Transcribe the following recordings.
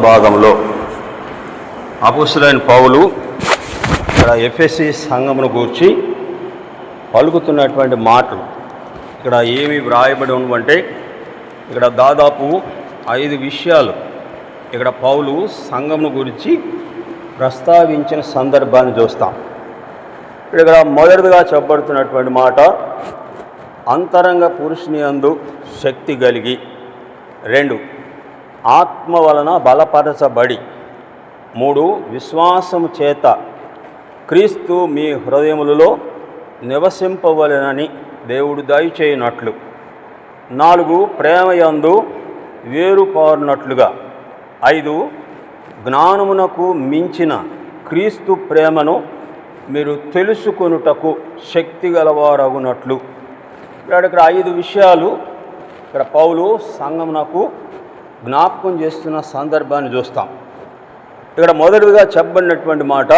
భాగంలో అపోస్తలుడైన పౌలు ఇక్కడ ఎఫెసీ సంఘమును గూర్చి పలుకుతున్నటువంటి మాటలు ఇక్కడ ఏమి వ్రాయబడి ఉన్నవంటే ఇక్కడ దాదాపు 5 విషయాలు ఇక్కడ పౌలు సంఘమును గురించి ప్రస్తావించిన సందర్భాన్ని చూస్తాం. ఇక్కడ మొదటిగా చెప్పబడుతున్నటువంటి మాట అంతరంగ పురుషుని యందు శక్తి కలిగి, 2 ఆత్మ వలన బలపరచబడి, 3 విశ్వాసము చేత క్రీస్తు మీ హృదయములలో నివసింపవలెనని దేవుడు దయచేయునట్లు, 4 ప్రేమయందు వేరుపారునట్లుగా, 5 జ్ఞానమునకు మించిన క్రీస్తు ప్రేమను మీరు తెలుసుకొనుటకు శక్తి గలవారగునట్లు. ఇక్కడ 5 విషయాలు ఇక్కడ పౌలు సంఘమునకు జ్ఞాపకం చేస్తున్న సందర్భాన్ని చూస్తాం. ఇక్కడ మొదటిగా చెప్పబడినటువంటి మాట,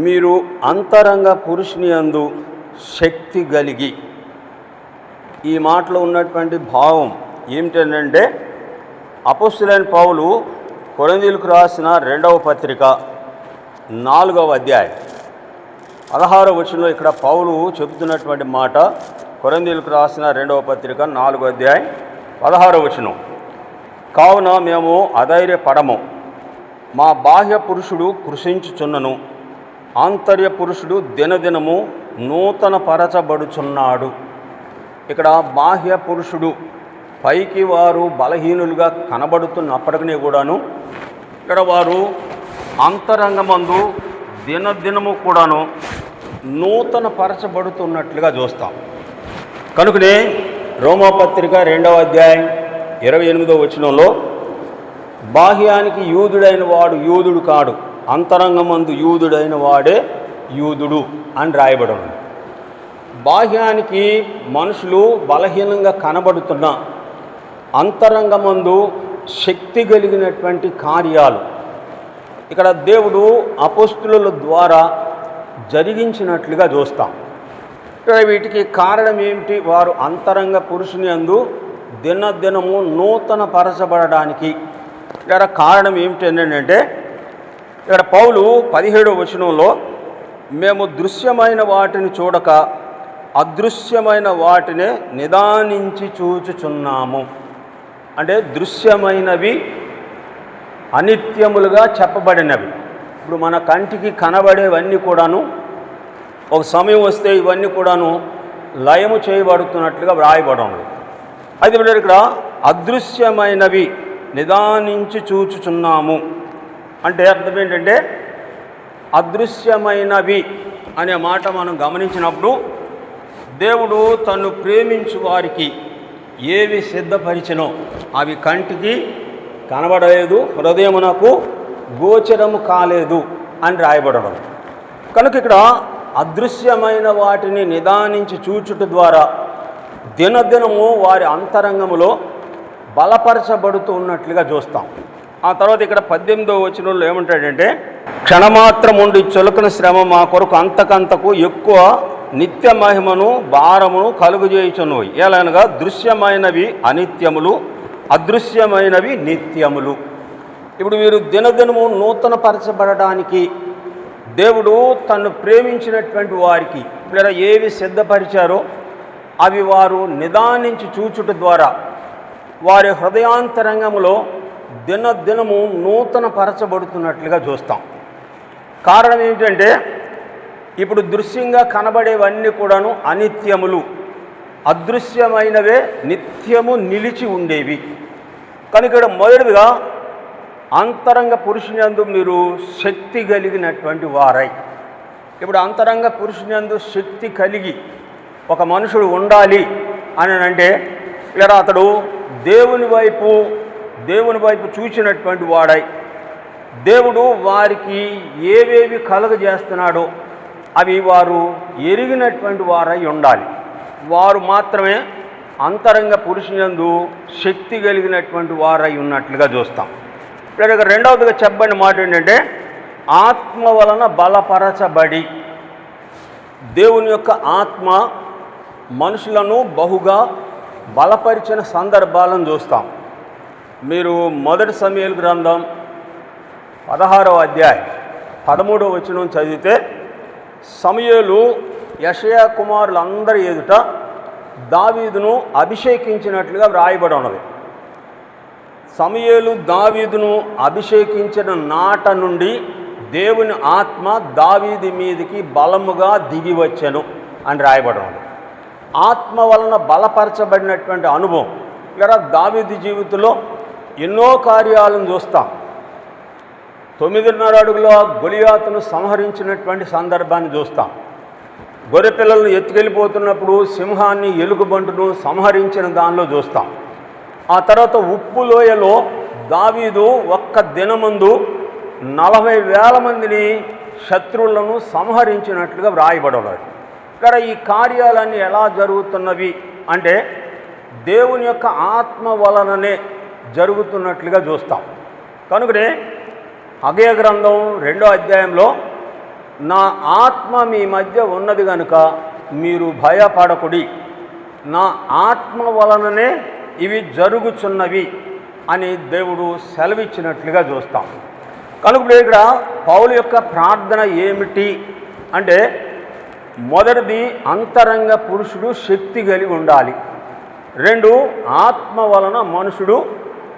మీరు అంతరంగ పురుషుని యందు శక్తి కలిగి. ఈ మాటలో ఉన్నటువంటి భావం ఏమిటంటే అపోస్తలుడైన పౌలు కొరింథీయులకు రాసిన 2వ పత్రిక 4వ అధ్యాయం 16వ వచనంలో ఇక్కడ పౌలు చెబుతున్నటువంటి మాట, కొరింథీయులకు రాసిన 2వ పత్రిక 4వ అధ్యాయం 16వ వచనం, కావున మేము అధైర్యపడము, మా బాహ్య పురుషుడు కృషించుచున్నను, ఆంతర్య పురుషుడు దినదినము నూతన పరచబడుచున్నాడు. ఇక్కడ బాహ్య పురుషుడు పైకి వారు బలహీనులుగా కనబడుతున్నప్పటికీ కూడాను ఇక్కడ వారు అంతరంగమందు దినదినము కూడాను నూతన పరచబడుతున్నట్లుగా చూస్తాం. కనుకనే రోమాపత్రిక 2వ అధ్యాయం 28వ వచనంలో బాహ్యానికి యూదుడైన వాడు యూదుడు కాడు, అంతరంగమందు యూదుడైన వాడే యూదుడు అని రాయబడి ఉంది. బాహ్యానికి మనుషులు బలహీనంగా కనబడుతున్న అంతరంగమందు శక్తి కలిగినటువంటి కార్యాలు ఇక్కడ దేవుడు అపోస్తలుల ద్వారా జరిగించినట్లుగా చూస్తాం. ఇక్కడ వీటికి కారణం ఏమిటి? వారు అంతరంగ పురుషుని యందు దినదినము నూతన పరచబడడానికి ఇక్కడ కారణం ఏమిటి అంటే ఇక్కడ పౌలు 17వ వచనంలో మేము దృశ్యమైన వాటిని చూడక అదృశ్యమైన వాటినే నిదానించి చూచుచున్నాము. అంటే దృశ్యమైనవి అనిత్యములుగా చెప్పబడినవి. ఇప్పుడు మన కంటికి కనబడేవన్నీ కూడాను ఒక సమయం వస్తే ఇవన్నీ కూడాను లయము చేయబడుతున్నట్లుగా వ్రాయబడి ఉంది. అయితే ఇక్కడ అదృశ్యమైనవి నిదానించి చూచుచున్నాము అంటే అర్థం ఏంటంటే అదృశ్యమైనవి అనే మాట మనం గమనించినప్పుడు దేవుడు తను ప్రేమించు వారికి ఏవి సిద్ధపరిచినో అవి కంటికి కనబడలేదు, హృదయమునకు గోచరము కాలేదు అని రాయబడడం. కనుక ఇక్కడ అదృశ్యమైన వాటిని నిదానించి చూచుట ద్వారా దినదినము వారి అంతరంగములో బలపరచబడుతూ ఉన్నట్లుగా చూస్తాం. ఆ తర్వాత ఇక్కడ 18వ వచనంలో ఏమంటాడంటే క్షణమాత్రం ఉండి చులకన శ్రమ మా కొరకు అంతకంతకు ఎక్కువ నిత్య మహిమను భారమును కలుగజేయుచున్నవి. ఎలానగా దృశ్యమైనవి అనిత్యములు, అదృశ్యమైనవి నిత్యములు. ఇప్పుడు వీరు దినదినము నూతన పరచబడడానికి దేవుడు తను ప్రేమించినటువంటి వారికి లేదా ఏవి సిద్ధపరిచారో అవి వారు నిదానించి చూచుట ద్వారా వారి హృదయాంతరంగంలో దినదినము నూతన పరచబడుతున్నట్లుగా చూస్తాం. కారణం ఏమిటంటే ఇప్పుడు దృశ్యంగా కనబడేవన్నీ కూడాను అనిత్యములు, అదృశ్యమైనవే నిత్యము నిలిచి ఉండేవి. కనుక ఇక్కడ మొదటిగా అంతరంగ పురుషుని యందు మీరు శక్తి కలిగినటువంటి వారై. ఇప్పుడు అంతరంగ పురుషుని యందు శక్తి కలిగి ఒక మనుషుడు ఉండాలి అని అంటే ఇలా అతడు దేవుని వైపు చూసినటువంటి వాడై దేవుడు వారికి ఏవేవి కలుగజేస్తున్నాడో అవి వారు ఎరిగినటువంటి వారై ఉండాలి. వారు మాత్రమే అంతరంగ పురుషుని యందు శక్తి కలిగినటువంటి వారై ఉన్నట్లుగా చూస్తాం. ఇక్కడ రెండవదిగా చెప్పబడిన మాట ఏంటంటే ఆత్మ వలన బలపరచబడి. దేవుని యొక్క ఆత్మ మనుషులను బహుగా బలపరిచిన సందర్భాలను చూస్తాం. మీరు మొదటి సమూయేలు గ్రంథం 16వ అధ్యాయం 13వ వచనం చదివితే సమూయేలు యెషయా కుమారులందరి ఎదుట దావీదును అభిషేకించినట్లుగా వ్రాయబడి ఉన్నది. సమూయేలు దావీదును అభిషేకించిన నాట నుండి దేవుని ఆత్మ దావీదు మీదికి బలముగా దిగి వచ్చెను అని రాయబడి ఉన్నది. ఆత్మ వలన బలపరచబడినటువంటి అనుభవం ఇలా దావీదు జీవితంలో ఎన్నో కార్యాలను చూస్తాం. 9.5 అడుగుల గొలియాతును సంహరించినటువంటి సందర్భాన్ని చూస్తాం. గొర్రె పిల్లలను ఎత్తుకెళ్ళిపోతున్నప్పుడు సింహాన్ని ఎలుగుబంటును సంహరించిన దానిలో చూస్తాం. ఆ తర్వాత ఉప్పు లోయలో దావీదు ఒక్క దినమందు 40,000 మందిని శత్రువులను సంహరించినట్లుగా వ్రాయబడి ఉన్నది. ఇక్కడ ఈ కార్యాలన్నీ ఎలా జరుగుతున్నవి అంటే దేవుని యొక్క ఆత్మ వలననే జరుగుతున్నట్లుగా చూస్తాం. కనుకనే హగ్గయి గ్రంథం 2వ అధ్యాయంలో నా ఆత్మ మీ మధ్య ఉన్నది కనుక మీరు భయపడకుడి, నా ఆత్మ వలననే ఇవి జరుగుచున్నవి అని దేవుడు సెలవిచ్చినట్లుగా చూస్తాం. కనుక ఇక్కడ పౌలు యొక్క ప్రార్థన ఏమిటి అంటే మొదటిది అంతరంగ పురుషుడు శక్తి కలిగి ఉండాలి. 2 ఆత్మ వలన మనుషుడు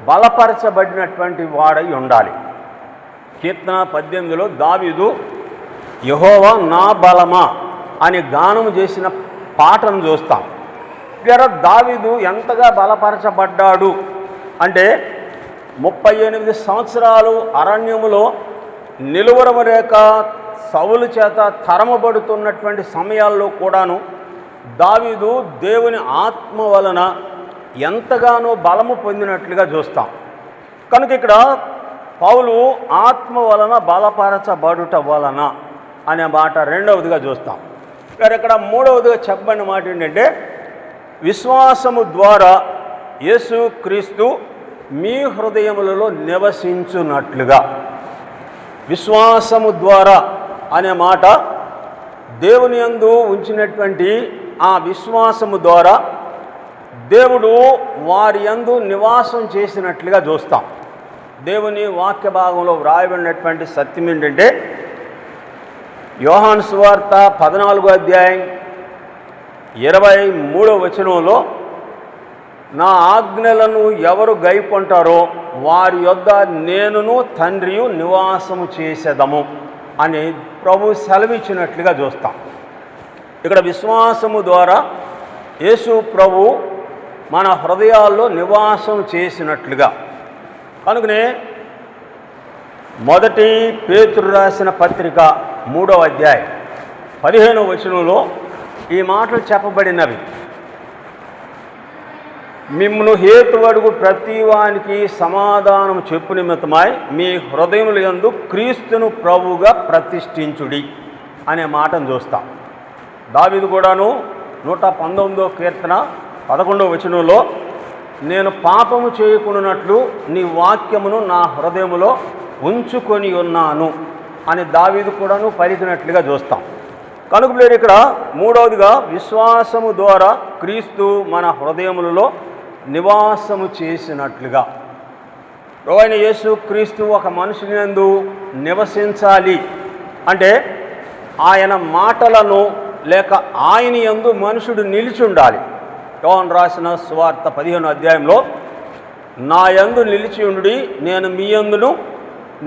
బలపరచబడినటువంటి వాడై ఉండాలి. కీర్తన 18లో దావీదు యెహోవా నా బలమా అని గానము చేసిన పాటను చూస్తాం. ఇక్కడ దావీదు ఎంతగా బలపరచబడ్డాడు అంటే 38 సంవత్సరాలు అరణ్యములో నిలువరము రేఖ సౌలు చేత తరమబడుతున్నటువంటి సమయాల్లో కూడాను దావీదు దేవుని ఆత్మ వలన ఎంతగానో బలము పొందినట్లుగా చూస్తాం. కనుక ఇక్కడ పౌలు ఆత్మ వలన బలపరచబడుట వలన అనే మాట రెండవదిగా చూస్తాం. ఇక్కడ మూడవదిగా చెప్పబడిన మాట ఏంటంటే విశ్వాసము ద్వారా యేసుక్రీస్తు మీ హృదయములలో నివసించున్నట్లుగా. విశ్వాసము ద్వారా అనే మాట దేవుని యందు ఉంచినటువంటి ఆ విశ్వాసము ద్వారా దేవుడు వారి యందు నివాసం చేసినట్లుగా చూస్తాం. దేవుని వాక్య భాగంలో వ్రాయబడినటువంటి సత్యం ఏంటంటే యోహాను సువార్త 14వ అధ్యాయం 23వ వచనంలో నా ఆజ్ఞలను ఎవరు గైకొంటారో వారి యొద్ద నేనును తండ్రియు నివాసము చేసేదము అని ప్రభు సెలవిచ్చినట్లుగా చూస్తాం. ఇక్కడ విశ్వాసము ద్వారా యేసు ప్రభు మన హృదయాల్లో నివాసం చేసినట్లుగా. కనుకనే మొదటి పేతురు రాసిన పత్రిక 3వ అధ్యాయం 15వ వచనంలో ఈ మాటలు చెప్పబడినవి. మిమ్మును హేతువడుగు ప్రతివానికి సమాధానం చెప్పు నిమిత్తమై మీ హృదయముల యందు క్రీస్తును ప్రభువుగా ప్రతిష్ఠించుడి అనే మాటను చూస్తాం. దావీదు కూడాను 119వ కీర్తన 11వ వచనంలో నేను పాపము చేయకున్నట్లు నీ వాక్యమును నా హృదయములో ఉంచుకొని ఉన్నాను అని దావీదు కూడాను పలికినట్లుగా చూస్తాం. కనుక మీరు ఇక్కడ మూడవదిగా విశ్వాసము ద్వారా క్రీస్తు మన హృదయములలో నివాసము చేసినట్లుగా. ప్రభువైన యేసు క్రీస్తు ఒక మనుషుని యందు నివసించాలి అంటే ఆయన మాటలను లేక ఆయన యందు మనుషుడు నిలిచి ఉండాలి. యోహాను రాసిన సువార్త 15వ అధ్యాయంలో నా యందు నిలిచి ఉండుడి నేను మీ యందును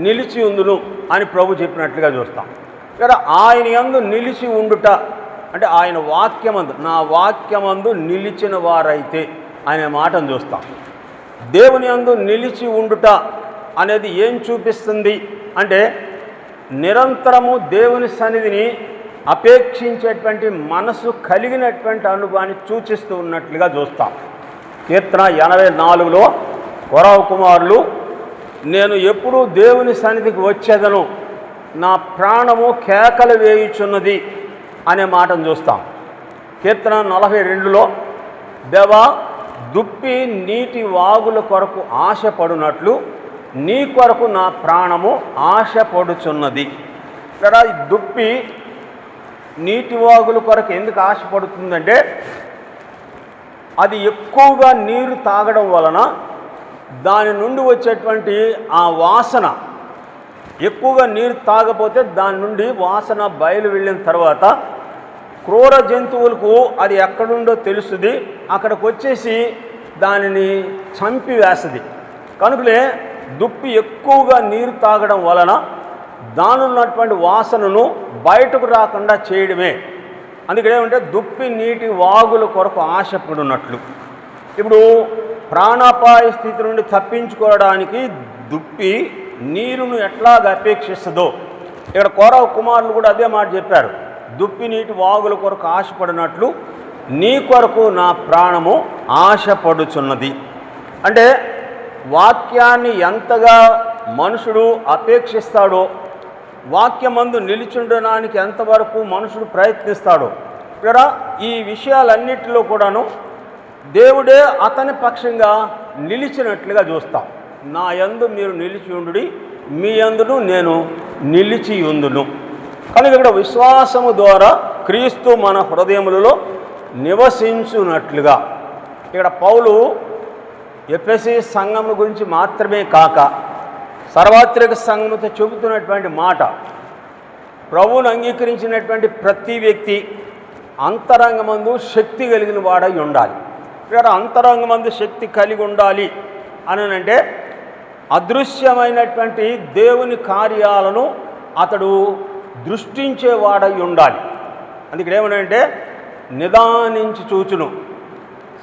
నిలిచి ఉందును అని ప్రభు చెప్పినట్లుగా చూస్తాం. ఇక్కడ ఆయన యందు నిలిచి ఉండుట అంటే ఆయన వాక్యమందు నా వాక్యమందు నిలిచిన వారైతే అనే మాటను చూస్తాం. దేవుని యందు నిలిచి ఉండుట అనేది ఏం చూపిస్తుంది అంటే నిరంతరము దేవుని సన్నిధిని అపేక్షించేటువంటి మనసు కలిగినటువంటి అనుభవాన్ని సూచిస్తూ ఉన్నట్లుగా చూస్తాం. కీర్తన 84లో కొరావు కుమారులు నేను ఎప్పుడూ దేవుని సన్నిధికి వచ్చేదను నా ప్రాణము కేకలు వేయుచున్నది అనే మాటను చూస్తాం. కీర్తన 42లో దేవా దుప్పి నీటి వాగుల కొరకు ఆశపడునట్లు నీ కొరకు నా ప్రాణము ఆశపడుచున్నది. ఇక్కడ ఈ దుప్పి నీటి వాగుల కొరకు ఎందుకు ఆశపడుతుందంటే అది ఎక్కువగా నీరు తాగడం వలన దాని నుండి వచ్చేటువంటి ఆ వాసన, ఎక్కువగా నీరు తాగపోతే దాని నుండి వాసన బయలు వెళ్ళిన తర్వాత క్రూర జంతువులకు అది ఎక్కడుండో తెలుస్తుంది, అక్కడికి వచ్చేసి దానిని చంపివేస్తుంది. కనుకలే దుప్పి ఎక్కువగా నీరు తాగడం వలన దానిలో ఉన్నటువంటి వాసనను బయటకు రాకుండా చేయడమే. అందుకేమంటే దుప్పి నీటి వాగుల కొరకు ఆశపడినట్లు. ఇప్పుడు ప్రాణాపాయ స్థితి నుండి తప్పించుకోవడానికి దుప్పి నీరును ఎట్లాగ అపేక్షిస్తుందో, ఇక్కడ కౌరవ కుమారులు కూడా అదే మాట చెప్పారు, దుప్పి నీటి వాగుల కొరకు ఆశపడినట్లు నీ కొరకు నా ప్రాణము ఆశపడుచున్నది. అంటే వాక్యాన్ని ఎంతగా మనుషుడు అపేక్షిస్తాడో, వాక్యమందు నిలిచుండడానికి ఎంతవరకు మనుషుడు ప్రయత్నిస్తాడో, ఇక్కడ ఈ విషయాలన్నిటిలో కూడాను దేవుడే అతని పక్షంగా నిలిచినట్లుగా చూస్తాం. నా యందు మీరు నిలిచి ఉండుడి, మీ యందును నేను నిలిచి ఉందును. కనుక ఇక్కడ విశ్వాసము ద్వారా క్రీస్తు మన హృదయములలో నివసించున్నట్లుగా ఇక్కడ పౌలు ఎఫెసీ సంఘం గురించి మాత్రమే కాక సార్వత్రిక సంఘముతో చెబుతున్నటువంటి మాట, ప్రభువును అంగీకరించినటువంటి ప్రతి వ్యక్తి అంతరంగమందు శక్తి కలిగిన వాడై ఉండాలి. ఇక్కడ అంతరంగమందు శక్తి కలిగి ఉండాలి అని అంటే అదృశ్యమైనటువంటి దేవుని కార్యాలను అతడు దృష్టించేవాడై ఉండాలి. అందుకే ఏమనంటే నిదానించి చూచును.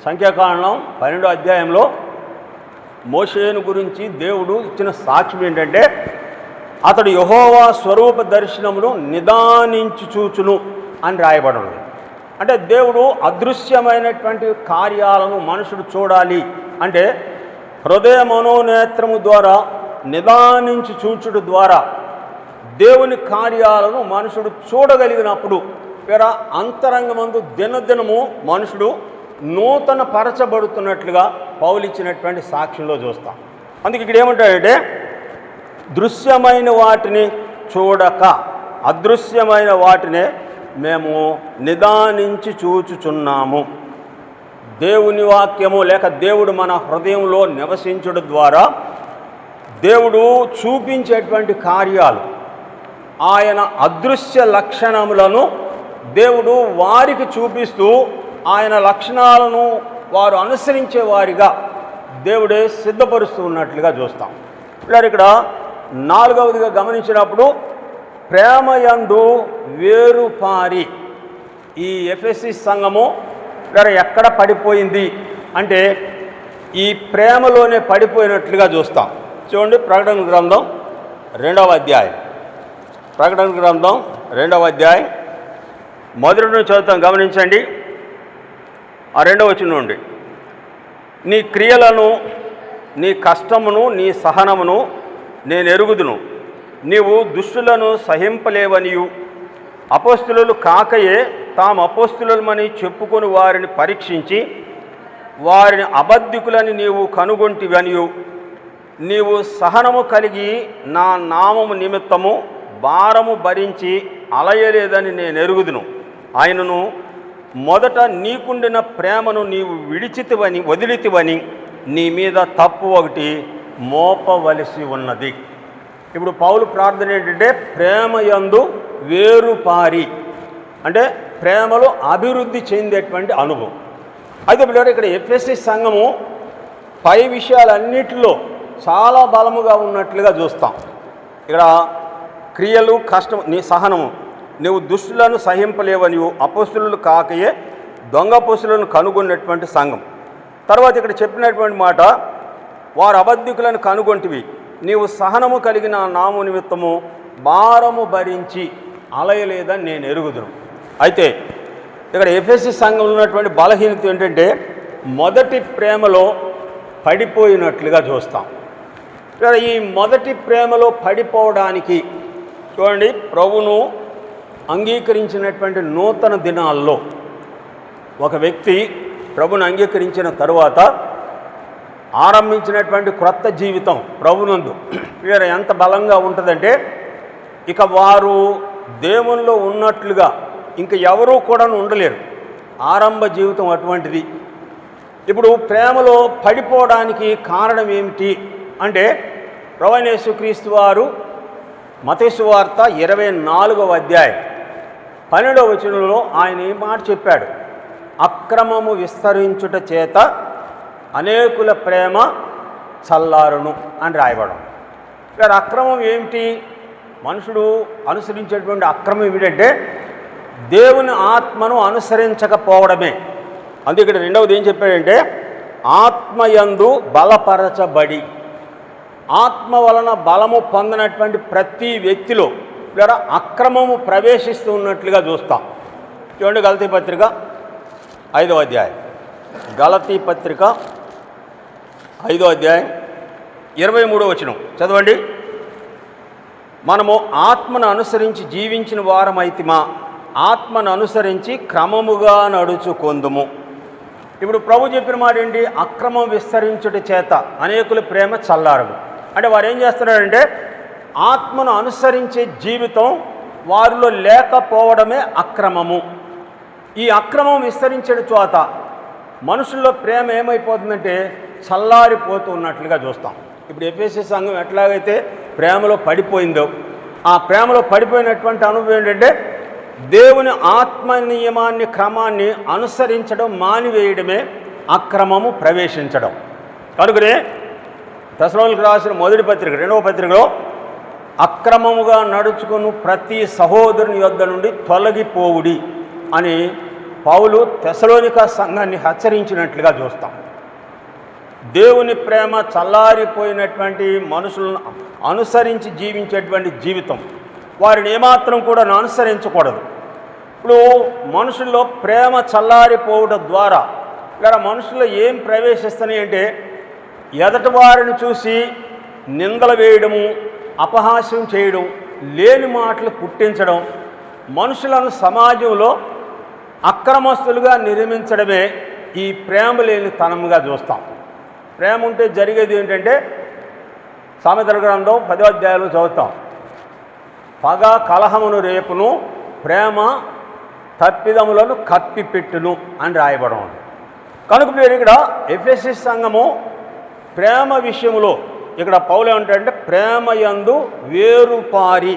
సంఖ్యాకాండం 12వ అధ్యాయంలో మోషేను గురించి దేవుడు ఇచ్చిన సాక్ష్యం ఏంటంటే అతడు యెహోవా స్వరూప దర్శనమును నిదానించి చూచును అని రాయబడింది. అంటే దేవుడు అదృశ్యమైనటువంటి కార్యాలను మనుషుడు చూడాలి అంటే హృదయ మనోనేత్రము ద్వారా నిదానించి చూచుడు ద్వారా దేవుని కార్యాలను మనుషుడు చూడగలిగినప్పుడు ఇక్కడ అంతరంగమందు దినదినము మనుషుడు నూతన పరచబడుతున్నట్లుగా పౌలిచ్చినటువంటి సాక్ష్యంలో చూస్తాం. అందుకే ఇక్కడ ఏమంటాడంటే దృశ్యమైన వాటిని చూడక అదృశ్యమైన వాటినే మేము నిదానించి చూచుచున్నాము. దేవుని వాక్యము లేక దేవుడు మన హృదయంలో నివసించడం ద్వారా దేవుడు చూపించేటువంటి కార్యాలు, ఆయన అదృశ్య లక్షణములను దేవుడు వారికి చూపిస్తూ ఆయన లక్షణాలను వారు అనుసరించే వారిగా దేవుడే సిద్ధపరుస్తూ ఉన్నట్లుగా చూస్తాం. ఇక్కడ 4వదిగా గమనించినప్పుడు ప్రేమయందు వేరుపారి ఈ ఎఫెసీ సంఘము ఎక్కడ పడిపోయింది అంటే ఈ ప్రేమలోనే పడిపోయినట్లుగా చూస్తాం. చూడండి, ప్రకటన గ్రంథం 2వ అధ్యాయం, ప్రకటన గ్రంథం 2వ అధ్యాయం మొదటి నుంచి చదువుతాం, గమనించండి. ఆ 2వ వచనం నుండి, నీ క్రియలను, నీ కష్టమును, నీ సహనమును నేను ఎరుగుదును. నీవు దుష్టులను సహింపలేవనియు అపోస్తులు కాకయే తాము అపోస్తులమని చెప్పుకొని వారిని పరీక్షించి వారిని అబద్ధికులని నీవు కనుగొంటివనియు నీవు సహనము కలిగి నా నామము నిమిత్తము భారము భరించి అలయలేదని నేను ఎరుగుదును. ఆయనను మొదట నీకుండిన ప్రేమను నీవు వదిలితివని నీ మీద తప్పు ఒకటి మోపవలసి ఉన్నది. ఇప్పుడు పౌలు ప్రార్థన ఏంటంటే ప్రేమయందు వేరుపారి అంటే ప్రేమలో అభివృద్ధి చెందేటువంటి అనుభవం. అయితే పిల్లలు ఇక్కడ ఎఫెసీ సంఘము పై విషయాలన్నిటిలో చాలా బలముగా ఉన్నట్లుగా చూస్తాం. ఇక్కడ క్రియలు, కష్టం, నీ సహనము, నీవు దుష్టులను సహింపలేవని అపోస్తులు కాకయే దొంగ అపోస్తులను కనుగొన్నటువంటి సంఘం. తర్వాత ఇక్కడ చెప్పినటువంటి మాట, వారు అబద్ధికులను కనుగొంటివి, నీవు సహనము కలిగిన నాము నిమిత్తము భారము భరించి అలయలేదని నేను ఎరుగుదును. అయితే ఇక్కడ ఎఫెసీ సంఘంలో ఉన్నటువంటి బలహీనత ఏంటంటే మొదటి ప్రేమలో పడిపోయినట్లుగా చూస్తాం. ఇక్కడ ఈ మొదటి ప్రేమలో పడిపోవడానికి చూడండి, ప్రభువును అంగీకరించినటువంటి నూతన దినాల్లో ఒక వ్యక్తి ప్రభువును అంగీకరించిన తరువాత ఆరంభించినటువంటి క్రొత్త జీవితం ప్రభునందు వీరు ఎంత బలంగా ఉంటుందంటే ఇక వారు దేవునిలో ఉన్నట్లుగా ఇంక ఎవరూ కూడా ఉండలేరు. ఆరంభ జీవితం అటువంటిది. ఇప్పుడు ప్రేమలో పడిపోవడానికి కారణం ఏమిటి అంటే ప్రభువైన యేసుక్రీస్తు వారు మత్తయి సువార్త 24వ అధ్యాయం 12వ వచనంలో ఆయన ఈ మాట చెప్పాడు, అక్రమము విస్తరించుట చేత అనేకుల ప్రేమ చల్లారును అని రాయబడం. ఇక్కడ అక్రమం ఏమిటి? మనుషుడు అనుసరించేటువంటి అక్రమం ఏమిటంటే దేవుని ఆత్మను అనుసరించకపోవడమే. అందుకే ఇక్కడ రెండవది ఏం చెప్పాడంటే ఆత్మయందు బలపరచబడి, ఆత్మ వలన బలము పొందినటువంటి ప్రతి వ్యక్తిలో లేదా అక్రమము ప్రవేశిస్తూ ఉన్నట్లుగా చూస్తాం. చూడండి గలతీ పత్రిక 5వ అధ్యాయం, గలతీ పత్రిక 5వ అధ్యాయం 23వ వచనం చదవండి. మనము ఆత్మను అనుసరించి జీవించిన వారమైతిమా, ఆత్మను అనుసరించి క్రమముగా నడుచుకొందుము. ఇప్పుడు ప్రభు చెప్పిన మాట ఏంటి? అక్రమం విస్తరించుట చేత అనేకుల ప్రేమ చల్లారదు. అంటే వారు ఏం చేస్తున్నారంటే ఆత్మను అనుసరించే జీవితం వారిలో లేకపోవడమే అక్రమము. ఈ అక్రమం విస్తరించే చోట మనుషుల్లో ప్రేమ ఏమైపోతుందంటే చల్లారిపోతూ ఉన్నట్లుగా చూస్తాం. ఇప్పుడు ఎఫెసీ సంఘం ఎట్లాగైతే ప్రేమలో పడిపోయిందో, ఆ ప్రేమలో పడిపోయినటువంటి అనుభవం ఏంటంటే దేవుని ఆత్మ నియమాన్ని క్రమాన్ని అనుసరించడం మానివేయడమే అక్రమము ప్రవేశించడం. కనుకనే తెస్సలోనికీయులకు రాసిన మొదటి పత్రిక 2వ పత్రికలో అక్రమముగా నడుచుకుని ప్రతి సహోదరుని యొద్ద నుండి తొలగిపోవుడి అని పౌలు తెస్సలోనిక సంఘాన్ని హెచ్చరించినట్లుగా చూస్తాం. దేవుని ప్రేమ చల్లారిపోయినటువంటి మనుషులను అనుసరించి జీవించేటువంటి జీవితం వారిని ఏమాత్రం కూడా అనుసరించకూడదు. ఇప్పుడు మనుషుల్లో ప్రేమ చల్లారిపోవడం ద్వారా లేదా మనుషుల్లో ఏం ప్రవేశిస్తున్నాయి అంటే ఎదటి వారిని చూసి నిందలు వేయడము, అపహాస్యం చేయడం, లేని మాటలు పుట్టించడం, మనుషులను సమాజంలో అక్రమస్తులుగా నిర్మించడమే ఈ ప్రేమ లేని తనముగా చూస్తాం. ప్రేమ ఉంటే జరిగేది ఏంటంటే సామెతల గ్రంథం 10వ అధ్యాయంలో చదువుతాం, పగ కలహమును రేపును ప్రేమ తప్పిదములను కప్పిపెట్టును అని రాయబడం ఉంది. కనుక మీరు ఇక్కడ ఎఫెసీ సంఘము ప్రేమ విషయంలో ఇక్కడ పౌలు ఏమంటాడంటే ప్రేమయందు వేరుపారి,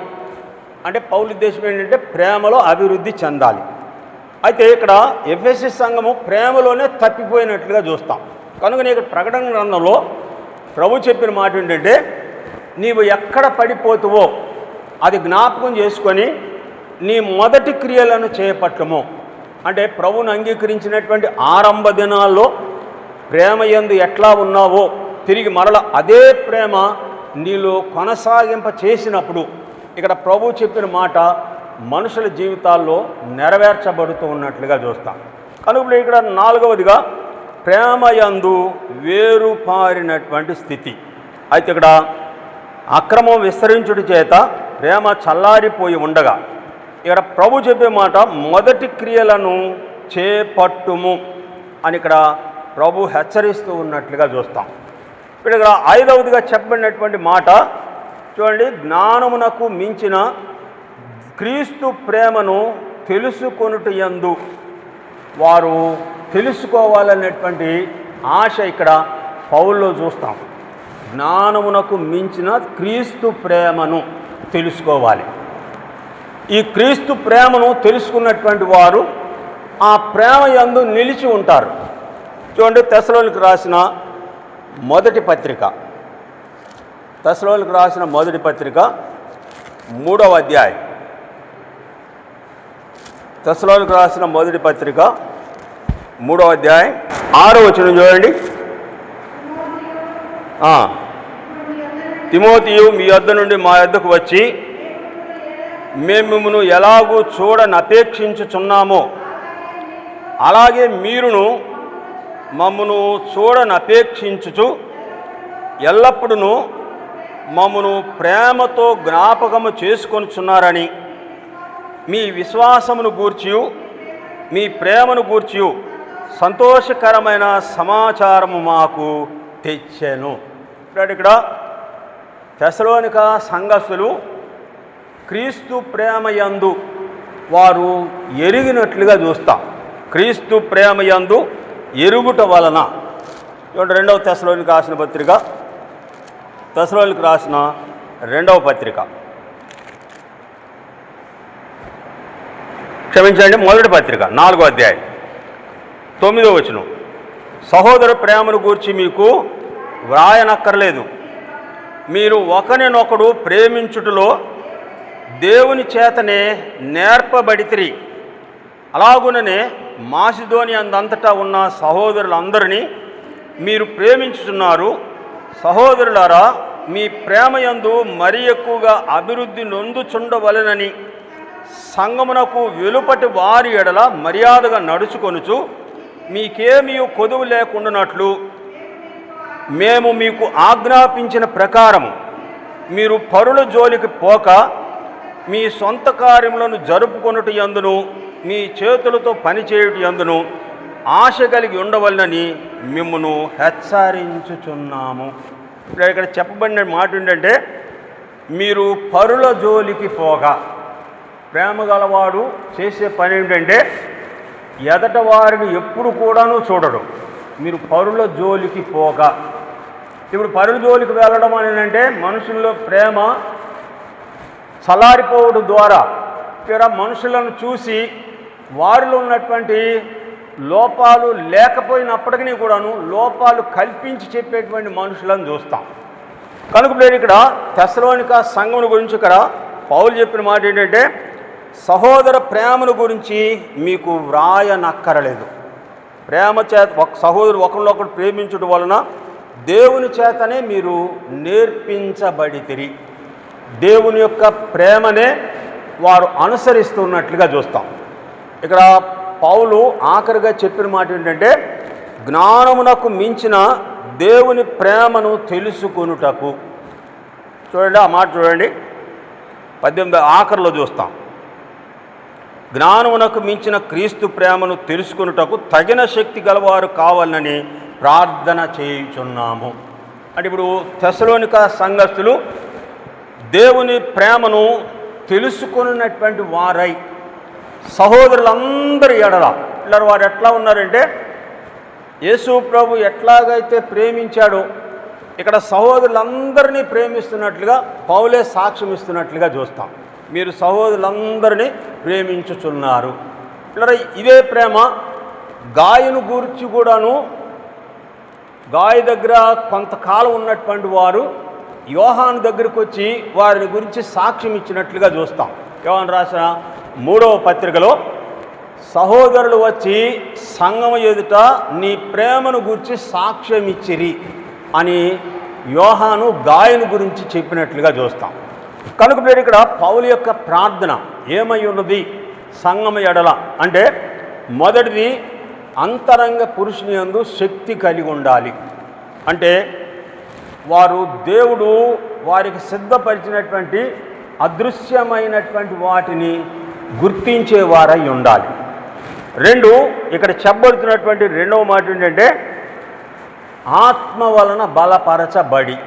అంటే పౌలు ఉద్దేశం ఏంటంటే ప్రేమలో అభివృద్ధి చెందాలి. అయితే ఇక్కడ ఎఫెసీ సంఘము ప్రేమలోనే తప్పిపోయినట్లుగా చూస్తాం. కనుక ఇక్కడ ప్రకటన గ్రంథంలో ప్రభు చెప్పిన మాట ఏంటంటే నీవు ఎక్కడ పడిపోతువో అది జ్ఞాపకం చేసుకొని నీ మొదటి క్రియలను చేపట్టము. అంటే ప్రభువును అంగీకరించినటువంటి ఆరంభ దినాల్లో ప్రేమ యందు ఎట్లా ఉన్నావో తిరిగి మరల అదే ప్రేమ నీలో కొనసాగింప చేసినప్పుడు ఇక్కడ ప్రభు చెప్పిన మాట మనుషుల జీవితాల్లో నెరవేర్చబడుతూ ఉన్నట్లుగా చూస్తాం. కనుక ఇక్కడ 4వదిగా ప్రేమ యందు వేరుపారినటువంటి స్థితి. అయితే ఇక్కడ అక్రమం విస్తరించుట చేత ప్రేమ చల్లారిపోయి ఉండగా ఇక్కడ ప్రభు చెప్పే మాట మొదటి క్రియలను చేపట్టుము అని ఇక్కడ ప్రభు హెచ్చరిస్తూ ఉన్నట్లుగా చూస్తాం. ఇప్పుడు ఇక్కడ 5వదిగా చెప్పబడినటువంటి మాట చూడండి, జ్ఞానమునకు మించిన క్రీస్తు ప్రేమను తెలుసుకొనుట యందు వారు తెలుసుకోవాలనేటువంటి ఆశ ఇక్కడ పౌల్లో చూస్తాం. జ్ఞానమునకు మించిన క్రీస్తు ప్రేమను తెలుసుకోవాలి. ఈ క్రీస్తు ప్రేమను తెలుసుకున్నటువంటి వారు ఆ ప్రేమ యందు నిలిచి ఉంటారు. చూడండి తెస్సలోనికీయులకు రాసిన మొదటి పత్రిక, తెస్సలోనికీయులకు రాసిన మొదటి పత్రిక 3వ అధ్యాయం, తెస్సలోనికీయులకు రాసిన మొదటి పత్రిక 3వ అధ్యాయం 6వ వచనం చూడండి. తిమోతియు మీ యొద్ద నుండి మా యొద్దకు వచ్చి మేము మిమ్మును ఎలాగూ చూడనపేక్షించుచున్నామో అలాగే మీరును మమ్మను చూడనపేక్షించుచు ఎల్లప్పుడూ మమ్మను ప్రేమతో జ్ఞాపకము చేసుకొనుచున్నారని మీ విశ్వాసమును గూర్చియు మీ ప్రేమను గూర్చియు సంతోషకరమైన సమాచారము మాకు తెచ్చెను. ఇక్కడ తెస్సలోనిక సంఘస్థులు క్రీస్తు ప్రేమ యందు వారు ఎరిగినట్లుగా చూస్తాం. క్రీస్తు ప్రేమ యందు ఎరుగుట వలన. చూడండి, 2వ తెస్సలోనికీయులకు రాసిన పత్రిక, తెస్సలోనికీయులకు రాసిన 2వ పత్రిక, క్షమించండి, 1వ పత్రిక 4వ అధ్యాయం 9వ వచనం. సహోదర ప్రేమను గూర్చి మీకు వ్రాయనక్కర్లేదు, మీరు ఒకరినొకడు ప్రేమించుటలో దేవుని చేతనే నేర్పబడితిరి. అలాగుననే మాసిదోనియ అంతటా ఉన్న సహోదరులందరినీ మీరు ప్రేమించుతున్నారు. సహోదరులారా, మీ ప్రేమయందు మరి ఎక్కువగా అభివృద్ధి నొందుచుండవలెనని సంగమునకు వెలుపటి వారి ఎడల మర్యాదగా నడుచుకొనుచు మీకేమీ కొదువు లేకుండానట్లు మేము మీకు ఆజ్ఞాపించిన ప్రకారము మీరు పరుల జోలికి పోక మీ సొంత కార్యములను జరుపుకొనుట యందును మీ చేతులతో పనిచేయుట యందును ఆశ కలిగి ఉండవలనని మిమ్మును హెచ్చరించుచున్నాము. ఇక్కడ చెప్పబడిన మాట ఏంటంటే, మీరు పరుల జోలికి పోగా. ప్రేమ గలవాడు చేసే పని ఏంటంటే ఎదట వారిని ఎప్పుడు కూడాను చూడడు. మీరు పరుల జోలికి పోగా. ఇప్పుడు పరుల జోలికి వెళ్ళడం అని అంటే మనుషుల్లో ప్రేమ చల్లారిపోవడం ద్వారా మనుషులను చూసి వారిలో ఉన్నటువంటి లోపాలు లేకపోయినప్పటికీ కూడాను లోపాలు కల్పించి చెప్పేటువంటి మనుషులను చూస్తాం. కనుక నేను ఇక్కడ తెస్సలోనిక సంఘం గురించి ఇక్కడ పౌలు చెప్పిన మాట ఏంటంటే, సహోదర ప్రేమను గురించి మీకు వ్రాయనక్కరలేదు. ప్రేమ చేత సహోదరు ఒకరినొకరు ప్రేమించడం వలన దేవుని చేతనే మీరు నేర్పించబడితిరి. దేవుని యొక్క ప్రేమనే వారు అనుసరిస్తున్నట్లుగా చూస్తాం. ఇక్కడ పౌలు ఆఖరిగా చెప్పిన మాట ఏంటంటే, జ్ఞానమునకు మించిన దేవుని ప్రేమను తెలుసుకొనుటకు. చూడండి, ఆ మాట చూడండి, 18 ఆఖరిలో చూస్తాం. జ్ఞానమునకు మించిన క్రీస్తు ప్రేమను తెలుసుకొనుటకు తగిన శక్తి గలవారు కావాలని ప్రార్థన చేయుచున్నాము. అంటే ఇప్పుడు తెస్సలోనిక సంఘస్థులు దేవుని ప్రేమను తెలుసుకున్నటువంటి వారై సహోదరులందరి ఎడల ఇలా వారు ఎట్లా ఉన్నారంటే, యేసు ప్రభు ఎట్లాగైతే ప్రేమించాడో ఇక్కడ సహోదరులందరినీ ప్రేమిస్తున్నట్లుగా పౌలే సాక్ష్యం ఇస్తున్నట్లుగా చూస్తాం. మీరు సహోదరులందరినీ ప్రేమించుచున్నారు. ఇలా ఇదే ప్రేమ గాయను గురించి కూడాను, గాయ దగ్గర కొంతకాలం ఉన్నటువంటి వారు యోహాను దగ్గరికి వచ్చి వారిని గురించి సాక్ష్యం ఇచ్చినట్లుగా చూస్తాం. యోహాను రాసిన 3వ పత్రికలో సహోదరులు వచ్చి సంఘం ఎదుట నీ ప్రేమను గురించి సాక్ష్యం ఇచ్చిరి అని యోహాను గాయను గురించి చెప్పినట్లుగా చూస్తాం. కనుక మీరు ఇక్కడ పౌలు యొక్క ప్రార్థన ఏమై ఉన్నది సంఘం ఎడల అంటే, మొదటిది అంతరంగ పురుషుని యందు శక్తి కలిగి ఉండాలి. అంటే వారు దేవుడు వారికి సిద్ధపరిచినటువంటి అదృశ్యమైనటువంటి వాటిని గుర్తించేవారై ఉండాలి. 2, ఇక్కడ చెప్పబడుతున్నటువంటి 2వ మాట ఏంటంటే, ఆత్మ వలన బలపరచబడి.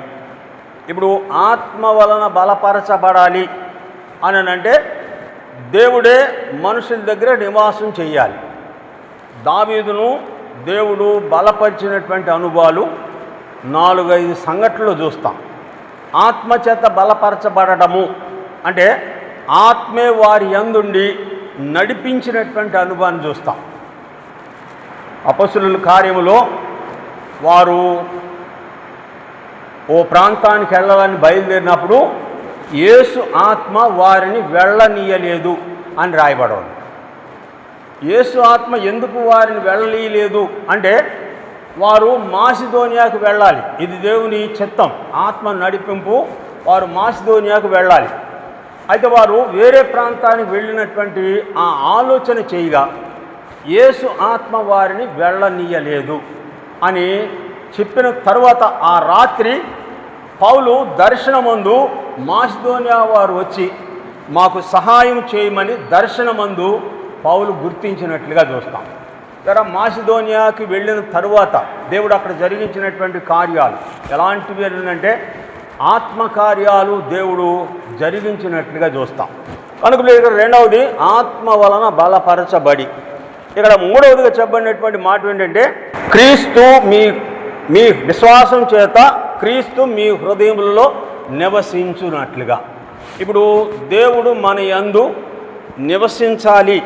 ఇప్పుడు ఆత్మ వలన బలపరచబడాలి అని అంటే దేవుడే మనుషుల దగ్గర నివాసం చేయాలి. దావీదును దేవుడు బలపరిచినటువంటి అనుభవాలు 4-5 సంఘటనలు చూస్తాం. ఆత్మచేత బలపరచబడము అంటే ఆత్మే వారి యందుండి నడిపించినటువంటి అనుభవాన్ని చూస్తాం. అపొస్తలుల కార్యములో వారు ఓ ప్రాంతానికి వెళ్ళాలని బయలుదేరినప్పుడు యేసు ఆత్మ వారిని వెళ్ళనీయలేదు అని రాయబడదు. యేసు ఆత్మ ఎందుకు వారిని వెళ్ళనీయలేదు అంటే, వారు మాసిదోనియాకు వెళ్ళాలి. ఇది దేవుని చిత్తం, ఆత్మ నడిపింపు. వారు మాసిదోనియాకు వెళ్ళాలి. అయితే వారు వేరే ప్రాంతానికి వెళ్ళినటువంటి ఆ ఆలోచన చేయగా యేసు ఆత్మ వారిని వెళ్ళనీయలేదు అని చెప్పిన తర్వాత ఆ రాత్రి పౌలు దర్శనమందు మాసిదోనియా వారు వచ్చి మాకు సహాయం చేయమని దర్శనమందు పౌలు గుర్తించినట్లుగా చూస్తాం. మాసిదోనియాకి వెళ్ళిన తరువాత దేవుడు అక్కడ జరిగించినటువంటి కార్యాలు ఎలాంటివి అంటే ఆత్మకార్యాలు దేవుడు జరిగించినట్లుగా చూస్తాం. కనుక ఇక్కడ 2వది ఆత్మ వలన బలపరచబడి. ఇక్కడ మూడవదిగా చెప్పబడినటువంటి మాట ఏంటంటే క్రీస్తు మీ విశ్వాసం చేత క్రీస్తు మీ హృదయములలో నివసించున్నట్లుగా. ఇప్పుడు దేవుడు మన యందు నివసించాలి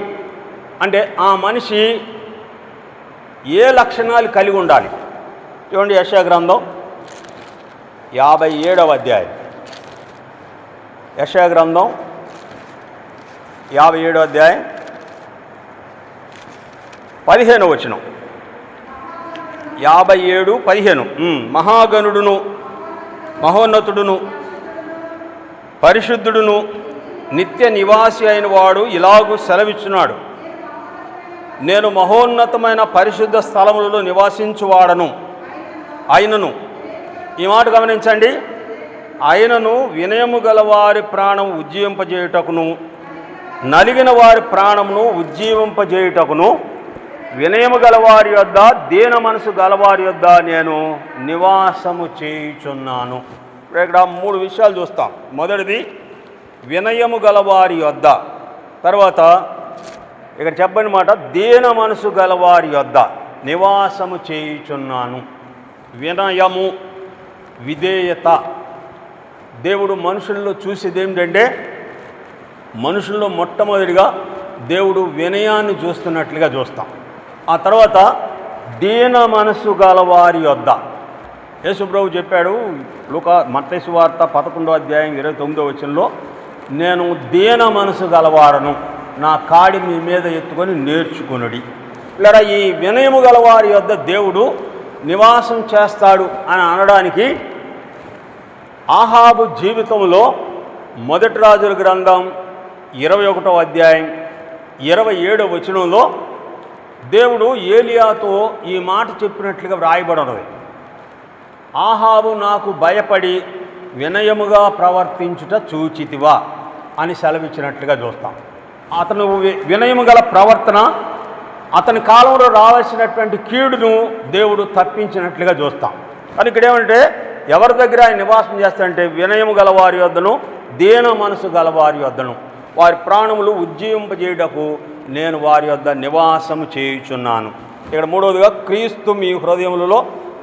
అంటే ఆ మనిషి ఏ లక్షణాలు కలిగి ఉండాలి? చూడండి, యెషయా గ్రంథం 57వ అధ్యాయం. యెషయా గ్రంథం 57వ అధ్యాయం 15వ వచనం. 57:15. మహాగణుడును మహోన్నతుడును పరిశుద్ధుడును నిత్య నివాసి అయిన వాడు ఇలాగూ సెలవిచ్చున్నాడు, నేను మహోన్నతమైన పరిశుద్ధ స్థలములలో నివాసించువాడను. ఆయనను, ఈ మాట గమనించండి, ఆయనను వినయము గల వారి ప్రాణం ఉజ్జీవింపజేయుటకును నలిగిన వారి ప్రాణమును ఉజ్జీవింపజేయుటకును వినయము గలవారి యొద్ద దీన మనసు గలవారి యొద్ద నేను నివాసము చేయుచున్నాను. ఇక్కడ 3 విషయాలు చూస్తాం. మొదటిది వినయము గలవారి యొద్ద, తర్వాత ఇక్కడ చెప్పని మాట దీన మనసు గలవారి యొద్ద నివాసము చేయుచున్నాను. వినయము, విధేయత. దేవుడు మనుషుల్లో చూసేది ఏమిటంటే, మనుషుల్లో మొట్టమొదటిగా దేవుడు వినయాన్ని చూస్తున్నట్లుగా చూస్తాం. ఆ తర్వాత దీన మనసు గలవారి యొద్ద. యేసుప్రభు చెప్పాడు మత్తయి సువార్త 11వ అధ్యాయం 29వ వచనంలో, నేను దీన మనసు గలవాడను, నా కాడి మీ మీద ఎత్తుకొని నేర్చుకొనుడి. ఇలా ఈ వినయము గలవారి యొద్ద దేవుడు నివాసం చేస్తాడు అని అనడానికి ఆహాబు జీవితంలో మొదటి రాజుల గ్రంథం 21వ అధ్యాయం 27వ వచనంలో దేవుడు ఏలియాతో ఈ మాట చెప్పినట్లుగా వ్రాయబడి ఉన్నది. ఆహాబు నాకు భయపడి వినయముగా ప్రవర్తించుట చూచితివా అని సెలవిచ్చినట్లుగా చూస్తాం. అతను వినయము గల ప్రవర్తన, అతని కాలంలో రావాల్సినటువంటి కీడును దేవుడు తప్పించినట్లుగా చూస్తాం. కానీ ఇక్కడ ఏమంటే, ఎవరి దగ్గర ఆయన నివాసం చేస్తాడంటే వినయము గలవారి యొద్దను దీన మనసు గలవారి యొద్దను వారి ప్రాణములు ఉజ్జీవింపజేయుటకు నేను వారి యొద్ద నివాసము చేయుచున్నాను. ఇక్కడ మూడవదిగా క్రీస్తు మీ హృదయములలో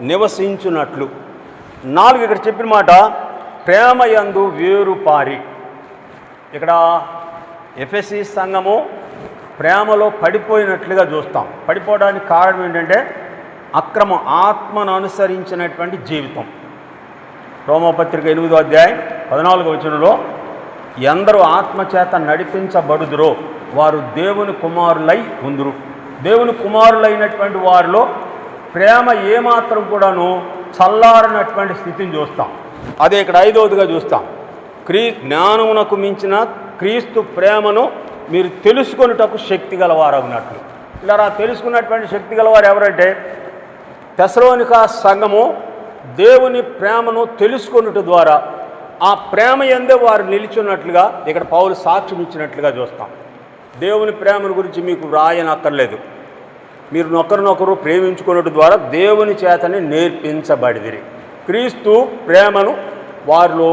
నివసించున్నట్లు. 4 ఇక్కడ చెప్పిన మాట ప్రేమయందు వేరుపారి. ఇక్కడ ఎఫెసీ సంఘము ప్రేమలో పడిపోయినట్లుగా చూస్తాం. పడిపోవడానికి కారణం ఏంటంటే అక్రమ ఆత్మను అనుసరించినటువంటి జీవితం. రోమపత్రిక 8వ అధ్యాయం 14వ వచనంలో, ఎందరూ ఆత్మచేత నడిపించబడుదురో వారు దేవుని కుమారులై ఉందురు. దేవుని కుమారులైనటువంటి వారిలో ప్రేమ ఏమాత్రం కూడాను చల్లారనటువంటి స్థితిని చూస్తాం. అదే ఇక్కడ 5వదిగా చూస్తాం. జ్ఞానమునకు మించిన క్రీస్తు ప్రేమను మీరు తెలుసుకొనుటకు శక్తి గలవారగినట్లు. ఇలా తెలుసుకున్నటువంటి శక్తి గలవారు ఎవరంటే తెస్సలోనిక సంఘము దేవుని ప్రేమను తెలుసుకొనుట ద్వారా ఆ ప్రేమ యందే వారు నిలిచున్నట్లుగా ఇక్కడ పౌలు సాక్ష్యం ఇచ్చినట్లుగా చూస్తాం. దేవుని ప్రేమను గురించి మీకు వ్రాయనక్కర్లేదు. మీరు ఒకరినొకరు ప్రేమించుకున్నట్టు ద్వారా దేవుని చేతని నేర్పించబడిదిరి. క్రీస్తు ప్రేమను వారిలో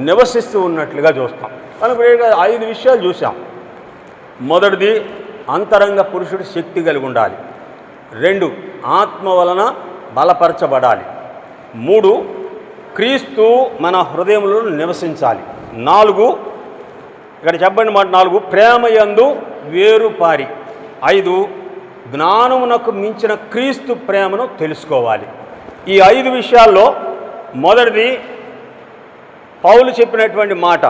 నివసిస్తూ ఉన్నట్లుగా చూస్తాం. కనుక 5 విషయాలు చూసాం. మొదటిది అంతరంగ పురుషుడు శక్తి కలిగి ఉండాలి. 2 ఆత్మ వలన బలపరచబడాలి. 3 క్రీస్తు మన హృదయంలో నివసించాలి. 4 ఇక్కడ చెప్పండి మాట 4 ప్రేమయందు వేరుపారి. 5 జ్ఞానమునకు మించిన క్రీస్తు ప్రేమను తెలుసుకోవాలి. ఈ 5 విషయాల్లో మొదటిది పౌలు చెప్పినటువంటి మాట,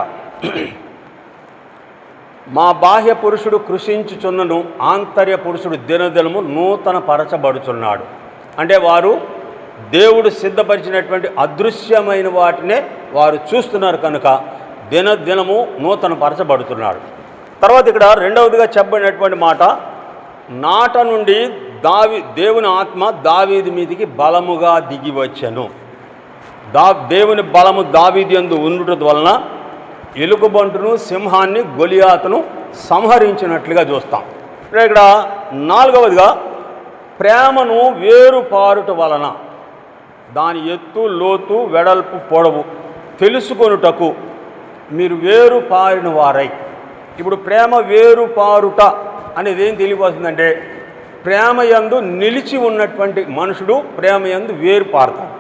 మా బాహ్య పురుషుడు కృషించుచున్నను ఆంతర్య పురుషుడు దినదినము నూతన పరచబడుచున్నాడు. అంటే వారు దేవుడు సిద్ధపరిచినటువంటి అదృశ్యమైన వాటినే వారు చూస్తున్నారు కనుక దినదినము నూతన పరచబడుతున్నాడు. తర్వాత ఇక్కడ 2వదిగా చెప్పబడినటువంటి మాట, నాట నుండి దేవుని ఆత్మ దావీదు మీదికి బలముగా దిగి వచ్చెను. దేవుని బలము దావీదు యందు ఉండుట వలన ఎలుగుబంటును సింహాన్ని గొలియాతును సంహరించినట్లుగా చూస్తాం. ఇక్కడ 4వదిగా ప్రేమను వేరుపారుట వలన దాని ఎత్తు లోతు వెడల్పు పొడవు తెలుసుకొనుటకు మీరు వేరుపారిన వారై. ఇప్పుడు ప్రేమ వేరుపారుట అనేది ఏం తెలియవస్తుందంటే ప్రేమయందు నిలిచి ఉన్నటువంటి మనుషుడు ప్రేమయందు వేరుపారుతాడు.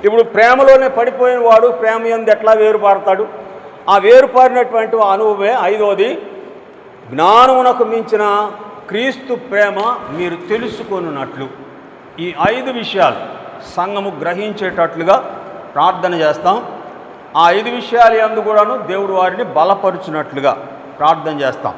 ఇప్పుడు ప్రేమలోనే పడిపోయిన వాడు ప్రేమయందు ఎట్లా వేరుపారుతాడు? ఆ వేరుపారినటువంటి అనుభవమే ఐదవది, జ్ఞానమునకు మించిన క్రీస్తు ప్రేమ మీరు తెలుసుకొనున్నట్లు. ఈ 5 విషయాలు సంఘము గ్రహించేటట్లుగా ప్రార్థన చేస్తాం. ఆ 5 విషయాలు యందు కూడాను దేవుడు వారిని బలపరుచున్నట్లుగా ప్రార్థన చేస్తాం.